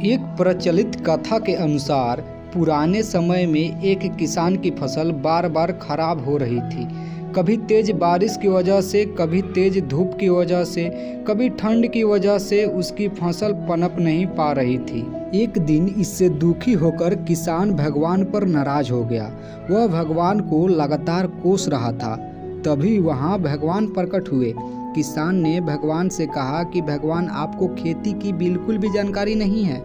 एक प्रचलित कथा के अनुसार पुराने समय में एक किसान की फसल बार बार खराब हो रही थी। कभी तेज बारिश की वजह से, कभी तेज धूप की वजह से, कभी ठंड की वजह से उसकी फसल पनप नहीं पा रही थी। एक दिन इससे दुखी होकर किसान भगवान पर नाराज हो गया। वह भगवान को लगातार कोस रहा था। तभी वहां भगवान प्रकट हुए। किसान ने भगवान से कहा कि भगवान, आपको खेती की बिल्कुल भी जानकारी नहीं है।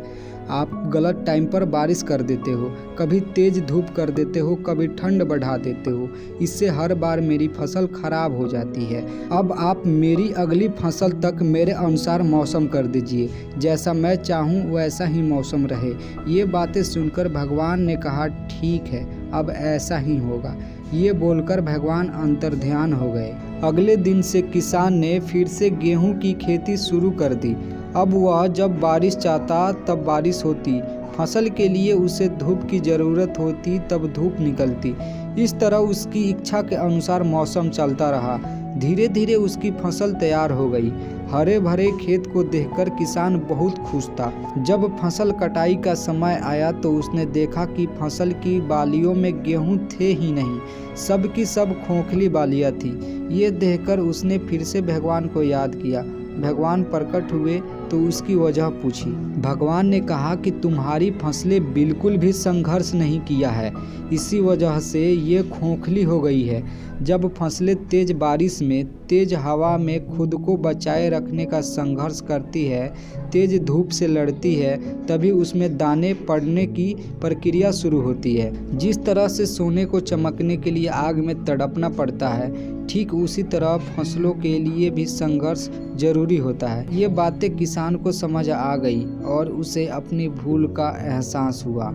आप गलत टाइम पर बारिश कर देते हो, कभी तेज धूप कर देते हो, कभी ठंड बढ़ा देते हो। इससे हर बार मेरी फसल खराब हो जाती है। अब आप मेरी अगली फसल तक मेरे अनुसार मौसम कर दीजिए। जैसा मैं चाहूँ वैसा ही मौसम रहे। ये बातें सुनकर भगवान ने कहा, ठीक है, अब ऐसा ही होगा। ये बोलकर भगवान अंतर्ध्यान हो गए। अगले दिन से किसान ने फिर से गेहूं की खेती शुरू कर दी। अब वह जब बारिश चाहता तब बारिश होती, फसल के लिए उसे धूप की ज़रूरत होती तब धूप निकलती। इस तरह उसकी इच्छा के अनुसार मौसम चलता रहा। धीरे धीरे उसकी फसल तैयार हो गई। हरे भरे खेत को देखकर किसान बहुत खुश था। जब फसल कटाई का समय आया तो उसने देखा कि फसल की बालियों में गेहूं थे ही नहीं, सब की सब खोखली बालियां थी। ये देखकर उसने फिर से भगवान को याद किया। भगवान प्रकट हुए तो उसकी वजह पूछी। भगवान ने कहा कि तुम्हारी फसलें बिल्कुल भी संघर्ष नहीं किया है, इसी वजह से ये खोखली हो गई है। जब फसलें तेज बारिश में, तेज हवा में खुद को बचाए रखने का संघर्ष करती है, तेज धूप से लड़ती है, तभी उसमें दाने पड़ने की प्रक्रिया शुरू होती है। जिस तरह से सोने को चमकने के लिए आग में तड़पना पड़ता है, ठीक उसी तरह फसलों के लिए भी संघर्ष जरूरी होता है। ये बातें किसान को समझ आ गई और उसे अपनी भूल का एहसास हुआ।